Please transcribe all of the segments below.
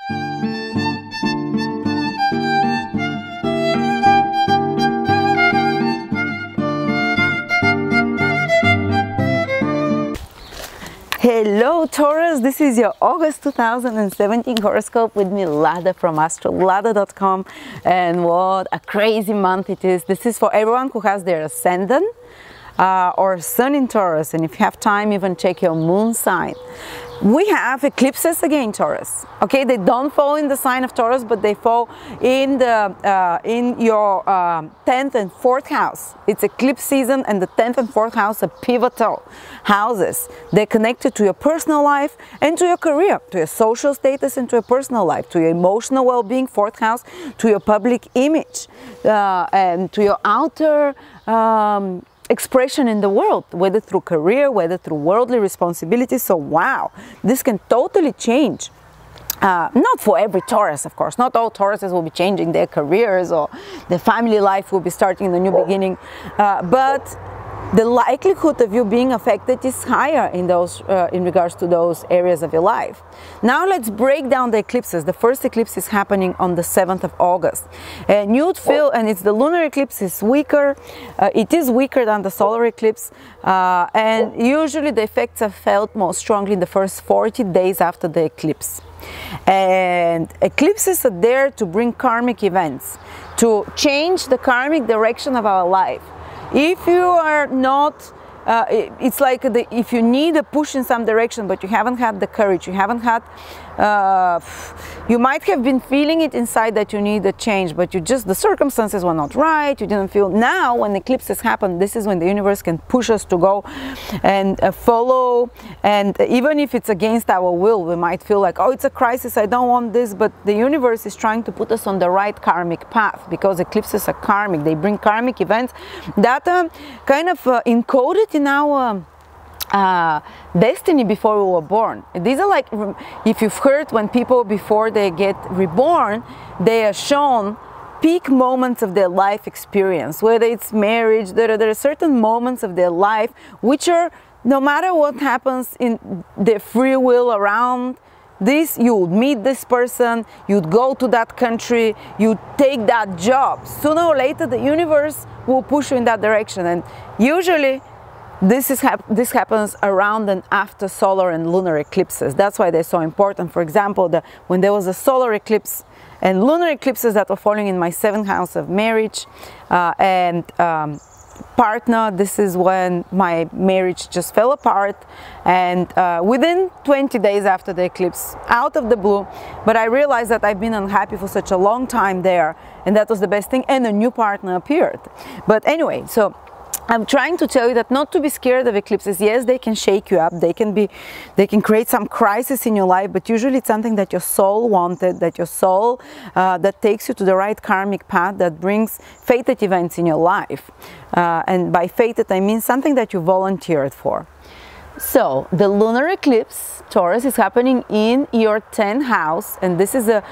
Hello Taurus, this is your August 2017 horoscope with me, Lada from astrolada.com, and what a crazy month it is. This is for everyone who has their ascendant or sun in Taurus, and if you have time, even check your moon sign. We have eclipses again, Taurus. Okay, they don't fall in the sign of Taurus, but they fall in the in your 10th and 4th house. It's eclipse season, and the 10th and 4th house are pivotal houses. They're connected to your personal life and to your career, to your social status and to your personal life, to your emotional well-being, 4th house, to your public image, and to your outer expression in the world, whether through career, whether through worldly responsibilities. So wow, this can totally change. Not for every Taurus, of course. Not all Tauruses will be changing their careers, or their family life will be starting in a new beginning, but the likelihood of you being affected is higher in those in regards to those areas of your life. Now let's break down the eclipses. The first eclipse is happening on the 7th of August, and you'd feel, and it's the lunar eclipse, is weaker. It is weaker than the solar eclipse, and usually the effects are felt more strongly in the first 40 days after the eclipse. And eclipses are there to bring karmic events, to change the karmic direction of our life. If you are not, it's like if you need a push in some direction, but you haven't had the courage, you haven't had, you might have been feeling it inside that you need a change, but the circumstances were not right, you didn't feel. Now, when eclipses happen, this is when the universe can push us to go and follow, and even if it's against our will, we might feel like, oh, it's a crisis, I don't want this, but the universe is trying to put us on the right karmic path, because eclipses are karmic. They bring karmic events that are kind of encoded in our destiny before we were born. These are like, if you've heard, when people before they get reborn, they are shown peak moments of their life experience, whether it's marriage, there are certain moments of their life which are, no matter what happens in their free will around this, you would meet this person, you'd go to that country, you'd take that job. Sooner or later the universe will push you in that direction, and usually this happens around and after solar and lunar eclipses. That's why they're so important. For example, when there was a solar eclipse and lunar eclipses that were falling in my 7th house of marriage and partner, this is when my marriage just fell apart, and within 20 days after the eclipse, out of the blue, but I realized that I've been unhappy for such a long time there, and that was the best thing, and a new partner appeared. But anyway, so I'm trying to tell you that not to be scared of eclipses. Yes, they can shake you up, they can create some crisis in your life, but usually it's something that your soul wanted, that your soul, that takes you to the right karmic path, that brings fated events in your life. And by fated, I mean something that you volunteered for. So, the lunar eclipse, Taurus, is happening in your 10th house, and this is a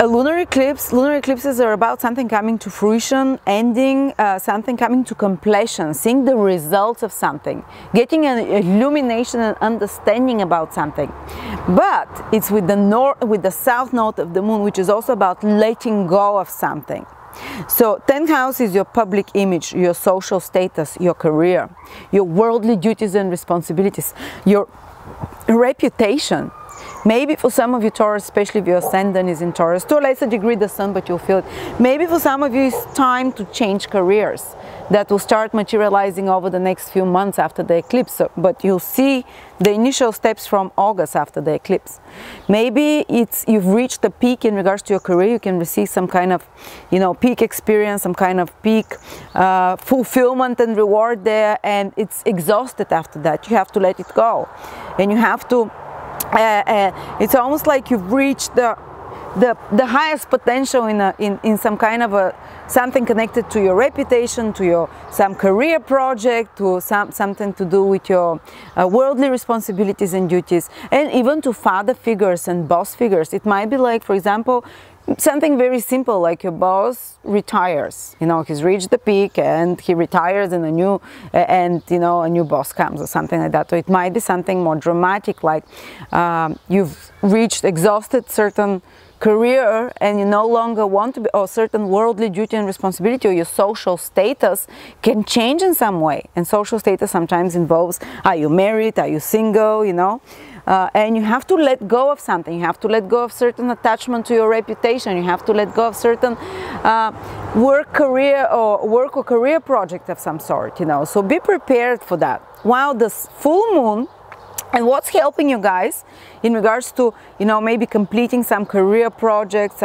lunar eclipse. Lunar eclipses are about something coming to fruition, ending, something coming to completion, seeing the results of something, getting an illumination and understanding about something. But it's with the south node of the moon, which is also about letting go of something. So 10th house is your public image, your social status, your career, your worldly duties and responsibilities, your reputation. Maybe for some of you Taurus, especially if your ascendant is in Taurus, to a lesser degree the sun, but you'll feel it. Maybe for some of you it's time to change careers. That will start materializing over the next few months after the eclipse, but you'll see the initial steps from August after the eclipse. Maybe you've reached the peak in regards to your career. You can receive some kind of, peak experience, some kind of peak fulfillment and reward there, and it's exhausted after that. You have to let it go, and you have to it's almost like you've reached the highest potential in some kind of something connected to your reputation, to some career project, to something to do with your worldly responsibilities and duties, and even to father figures and boss figures. It might be like, for example, something very simple, like your boss retires, you know, he's reached the peak and he retires, and a new a new boss comes or something like that. So it might be something more dramatic, like you've reached, exhausted certain career and you no longer want to be, or certain worldly duty and responsibility, or your social status can change in some way. And social status sometimes involves, are you married, are you single, you know, and you have to let go of something. You have to let go of certain attachment to your reputation. You have to let go of certain work or career project of some sort, you know. So be prepared for that. While this full moon, and what's helping you guys in regards to, you know, maybe completing some career projects,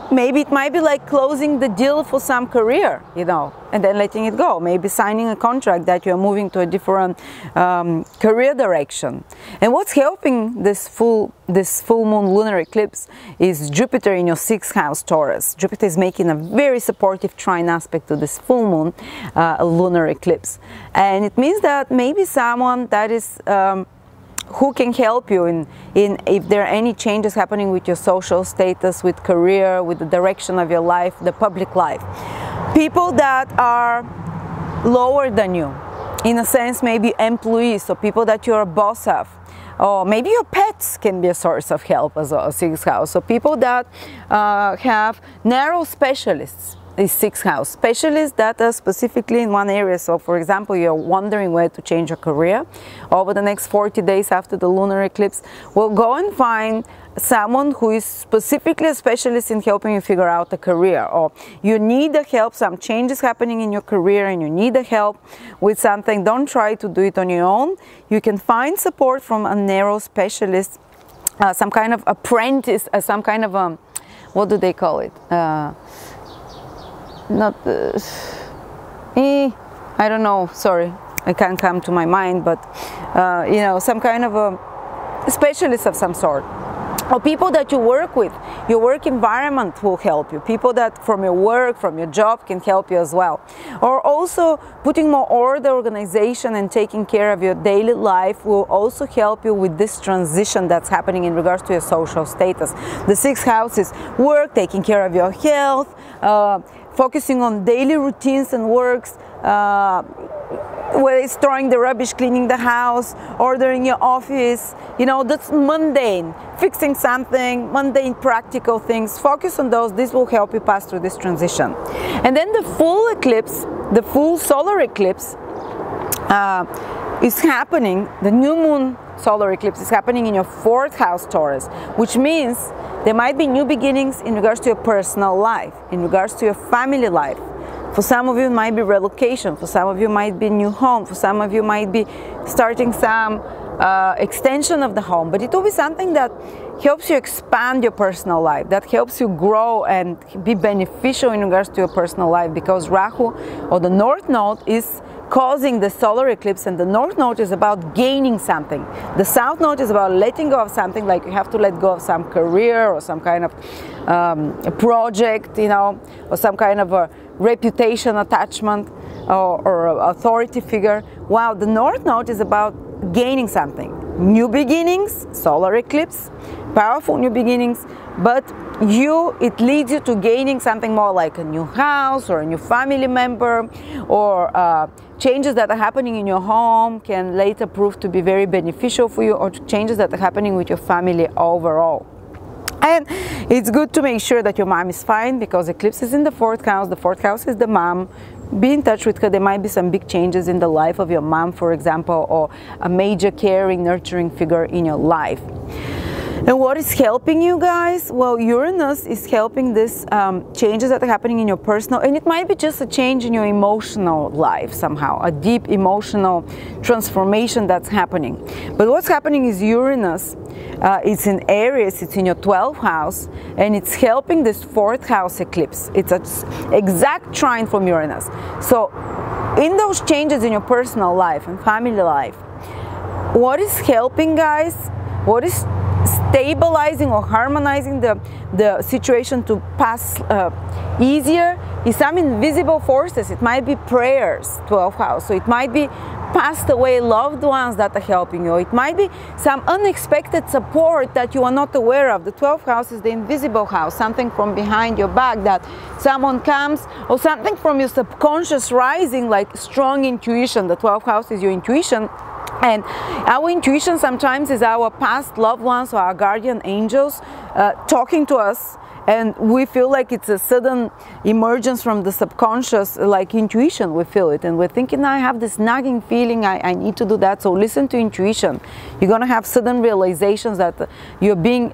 maybe it might be like closing the deal for some career, you know, and then letting it go. Maybe signing a contract that you're moving to a different career direction. And what's helping this full moon lunar eclipse is Jupiter in your 6th house, Taurus. Jupiter is making a very supportive trine aspect to this full moon lunar eclipse. And it means that maybe someone that is who can help you in if there are any changes happening with your social status, with career, with the direction of your life, the public life. People that are lower than you, in a sense, maybe employees, so people that you're a boss of, or maybe your pets can be a source of help as well, 6th house. So people that have narrow specialists, is 6th house. Specialists that are specifically in one area. So for example, you're wondering where to change your career over the next 40 days after the lunar eclipse. Well, go and find someone who is specifically a specialist in helping you figure out a career, or you need the help, some changes happening in your career and you need the help with something. Don't try to do it on your own. You can find support from a narrow specialist, some kind of apprentice, some kind of what do they call it? I don't know, sorry, I can't come to my mind, but you know, some kind of a specialist of some sort, or people that you work with. Your work environment will help you. People that from your work, from your job can help you as well. Or also putting more order, organization and taking care of your daily life will also help you with this transition that's happening in regards to your social status. The 6th house is work, taking care of your health, focusing on daily routines and works, whether it's throwing the rubbish, cleaning the house, ordering your office, you know, that's mundane, fixing something, mundane practical things. Focus on those. This will help you pass through this transition. And then the full eclipse, the full solar eclipse is happening, the new moon solar eclipse is happening in your 4th house, Taurus, which means there might be new beginnings in regards to your personal life, in regards to your family life. For some of you it might be relocation, for some of you might be new home, for some of you might be starting some extension of the home, but it will be something that helps you expand your personal life, that helps you grow and be beneficial in regards to your personal life, because Rahu, or the North Node, is causing the solar eclipse, and the North Node is about gaining something. The South Node is about letting go of something, like you have to let go of some career or some kind of a project, you know, or some kind of a reputation attachment or authority figure. While the North Node is about gaining something. New beginnings, solar eclipse, powerful new beginnings, but it leads you to gaining something more, like a new house or a new family member, or changes that are happening in your home can later prove to be very beneficial for you, or changes that are happening with your family overall. And it's good to make sure that your mom is fine, because eclipse is in the 4th house. The 4th house is the mom. Be in touch with her. There might be some big changes in the life of your mom, for example, or a major caring, nurturing figure in your life. And what is helping you guys? Well, Uranus is helping this changes that are happening in your personal, and it might be just a change in your emotional life somehow, a deep emotional transformation that's happening. But what's happening is Uranus, it's in Aries, it's in your 12th house, and it's helping this 4th house eclipse. It's an exact trine from Uranus. So in those changes in your personal life and family life, what is helping, guys? What is stabilizing or harmonizing the situation to pass easier is some invisible forces. It might be prayers, 12th house, so it might be passed away loved ones that are helping you. It might be some unexpected support that you are not aware of. The 12th house is the invisible house, something from behind your back, that someone comes, or something from your subconscious rising, like strong intuition. The 12th house is your intuition. And our intuition sometimes is our past loved ones or our guardian angels talking to us, and we feel like it's a sudden emergence from the subconscious, like intuition. We feel it, and we're thinking, I have this nagging feeling, I need to do that. So listen to intuition. You're gonna have sudden realizations that you're being,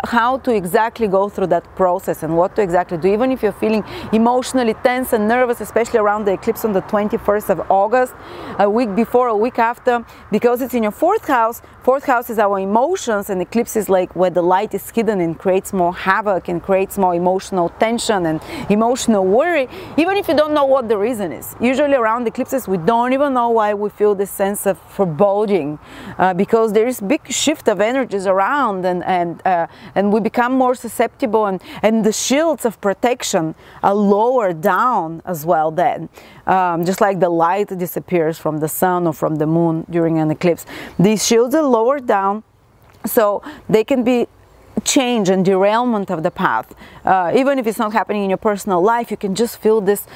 how to exactly go through that process and what to exactly do. Even if you're feeling emotionally tense and nervous, especially around the eclipse on the 21st of August, a week before, a week after, because it's in your 4th house. 4th house is our emotions, and eclipse is like where the light is hidden and creates more havoc and creates more emotional tension and emotional worry, even if you don't know what the reason is. Usually around eclipses we don't even know why we feel this sense of foreboding, because there is big shift of energies around, and we become more susceptible, and the shields of protection are lower down as well then. Just like the light disappears from the sun or from the moon during an eclipse, these shields are lower down, so they can be change and derailment of the path. Even if it's not happening in your personal life, you can just feel this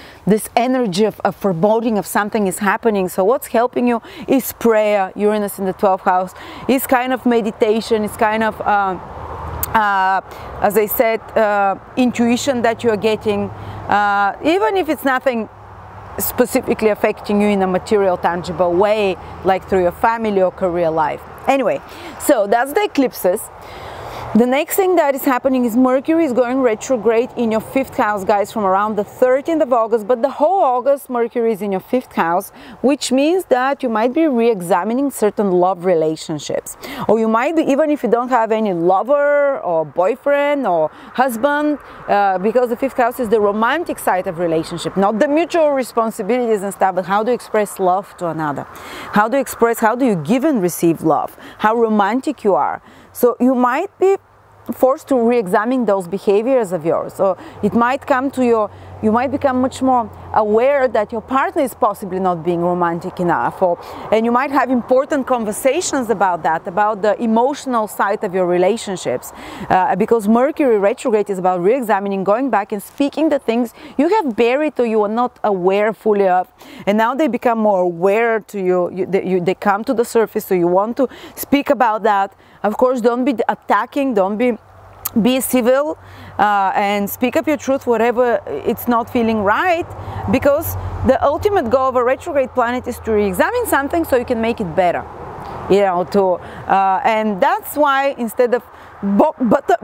energy of foreboding of something is happening. So what's helping you is prayer. Uranus in the 12th house is kind of meditation. It's kind of as I said, intuition that you're getting, even if it's nothing specifically affecting you in a material, tangible way, like through your family or career life. Anyway, so that's the eclipses. The next thing that is happening is Mercury is going retrograde in your 5th house, guys, from around the 13th of August. But the whole August, Mercury is in your 5th house, which means that you might be re-examining certain love relationships. Or you might be, even if you don't have any lover or boyfriend or husband, because the 5th house is the romantic side of relationship, not the mutual responsibilities and stuff, but how to express love to another. How do you give and receive love? How romantic you are. So you might be forced to re-examine those behaviors of yours. So it might come to you might become much more aware that your partner is possibly not being romantic enough, and you might have important conversations about that, about the emotional side of your relationships, because Mercury retrograde is about re-examining, going back and speaking the things you have buried or you are not aware fully of, and now they become more aware to you. They come to the surface, so you want to speak about that. Of course, don't be attacking, don't be civil, and speak up your truth whatever it's not feeling right, because the ultimate goal of a retrograde planet is to re-examine something so you can make it better, you know, and that's why instead of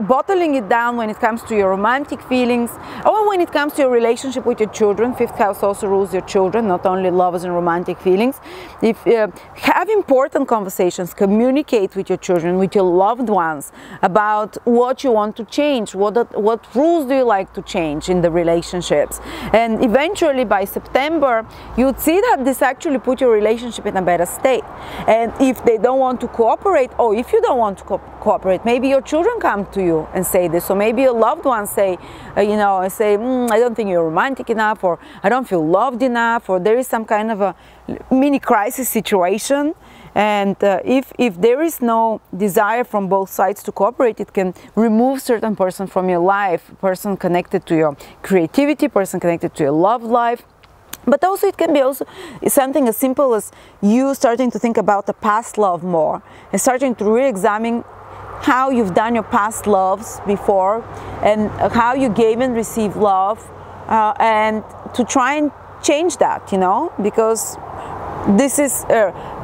bottling it down when it comes to your romantic feelings, or when it comes to your relationship with your children. 5th house also rules your children, not only lovers and romantic feelings. If have important conversations, communicate with your children, with your loved ones, about what you want to change, what rules do you like to change in the relationships, and eventually by September you'd see that this actually put your relationship in a better state. And if they don't want to cooperate, or if you don't want to cooperate, maybe your children come to you and say this, or maybe your loved ones say, I don't think you're romantic enough, or I don't feel loved enough, or there is some kind of a mini crisis situation. And if there is no desire from both sides to cooperate, it can remove certain person from your life, person connected to your creativity, person connected to your love life. But also it can be also something as simple as you starting to think about the past love more, and starting to re-examine how you've done your past loves before, and how you gave and received love, and to try and change that, you know, because this is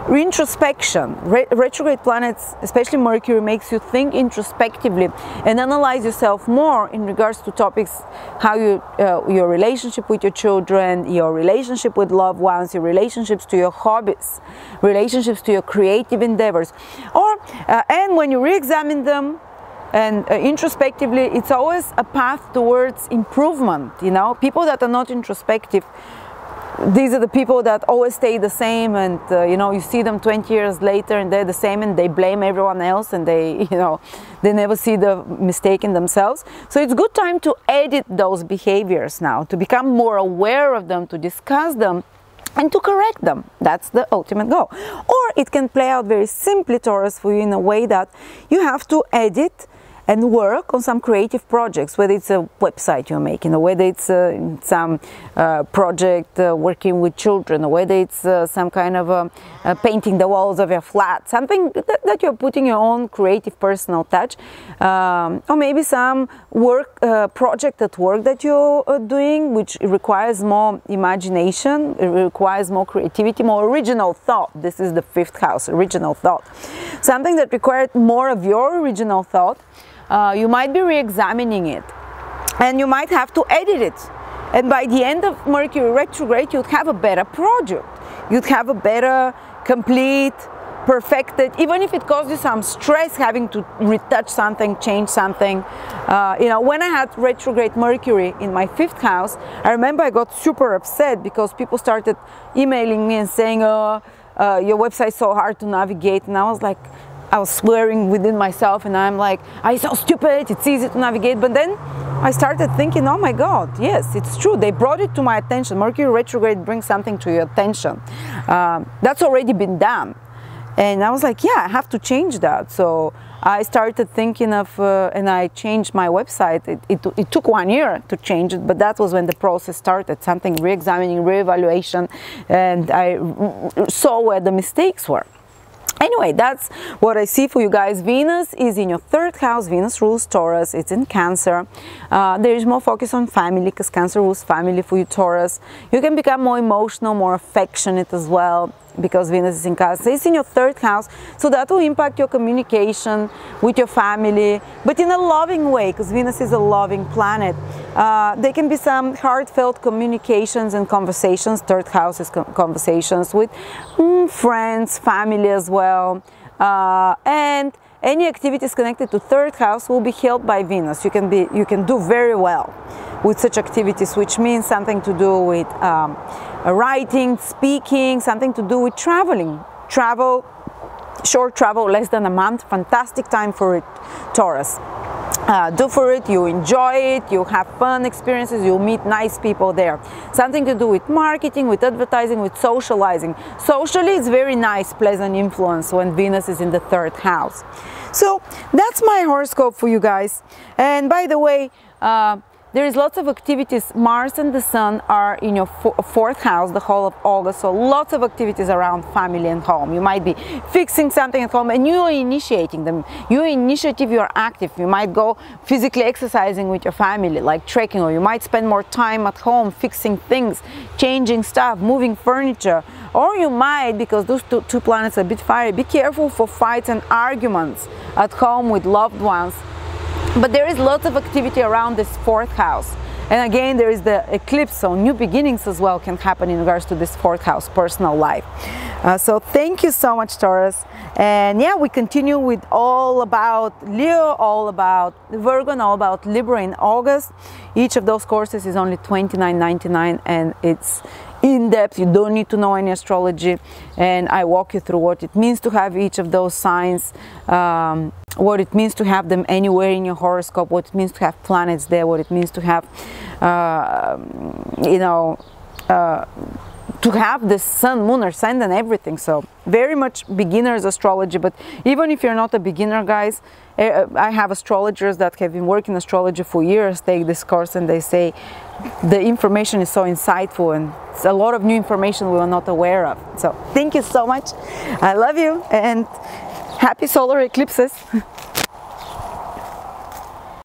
introspection. Retrograde planets, especially Mercury, makes you think introspectively and analyze yourself more in regards to topics, how your relationship with your children, your relationship with loved ones, your relationships to your hobbies, relationships to your creative endeavors, and when you re-examine them and introspectively, it's always a path towards improvement. You know, people that are not introspective, these are the people that always stay the same, and you see them 20 years later and they're the same, and they blame everyone else, and they never see the mistake in themselves. So it's good time to edit those behaviors now, to become more aware of them, to discuss them, and to correct them. That's the ultimate goal. Or it can play out very simply, Taurus, for you in a way that you have to edit and work on some creative projects, whether it's a website you're making, or whether it's some project working with children, or whether it's some kind of painting the walls of your flat, something that you're putting your own creative personal touch, or maybe some work project at work that you're doing, which requires more imagination, it requires more creativity, more original thought. This is the 5th house, original thought. Something that required more of your original thought. You might be re-examining it, and you might have to edit it, and by the end of Mercury retrograde you'd have a better project, you'd have a better, complete, perfected, even if it caused you some stress having to retouch something, change something. You know, when I had retrograde Mercury in my 5th house, I remember I got super upset because people started emailing me and saying, oh, your website's so hard to navigate, and I was like, I was swearing within myself, and I'm like, I'm so stupid, it's easy to navigate. But then I started thinking, oh my God, yes, it's true. They brought it to my attention. Mercury retrograde brings something to your attention. That's already been done. And I was like, yeah, I have to change that. So I started thinking of, and I changed my website. It took 1 year to change it, but that was when the process started, something re-examining, re-evaluation, and I saw where the mistakes were. Anyway, that's what I see for you guys. Venus is in your 3rd house. Venus rules Taurus. It's in Cancer. There is more focus on family because Cancer rules family for you, Taurus. You can become more emotional, more affectionate as well, because Venus is in Cancer. It's in your 3rd house, so that will impact your communication with your family, but in a loving way, because Venus is a loving planet. There can be some heartfelt communications and conversations. 3rd house is conversations with friends, family as well, and any activities connected to 3rd house will be held by Venus. You can do very well with such activities, which means something to do with writing, speaking, something to do with traveling. Travel, short travel, less than a month, fantastic time for it, Taurus. Do for it, you enjoy it, you have fun experiences, you'll meet nice people there. Something to do with marketing, with advertising, with socializing. Socially, it's very nice, pleasant influence when Venus is in the 3rd house. So that's my horoscope for you guys. And by the way, there is lots of activities. Mars and the Sun are in your 4th house the whole of August, so lots of activities around family and home. You might be fixing something at home and you are initiating them. Your initiative, you are active. You might go physically exercising with your family, like trekking, or you might spend more time at home fixing things, changing stuff, moving furniture. Or you might, because those two planets are a bit fiery, be careful for fights and arguments at home with loved ones. But there is lots of activity around this 4th house. And again, there is the eclipse, so new beginnings as well can happen in regards to this 4th house, personal life. So thank you so much, Taurus. And yeah, we continue with all about Leo, all about Virgo, and all about Libra in August. Each of those courses is only $29.99, and it's in depth. You don't need to know any astrology, and I walk you through what it means to have each of those signs, what it means to have them anywhere in your horoscope, what it means to have planets there, what it means to have to have the sun, moon, ascendant, everything. So very much beginner's astrology. But even if you're not a beginner, guys, I have astrologers that have been working astrology for years take this course, and they say the information is so insightful, and it's a lot of new information we were not aware of. So thank you so much. I love you, and happy solar eclipses.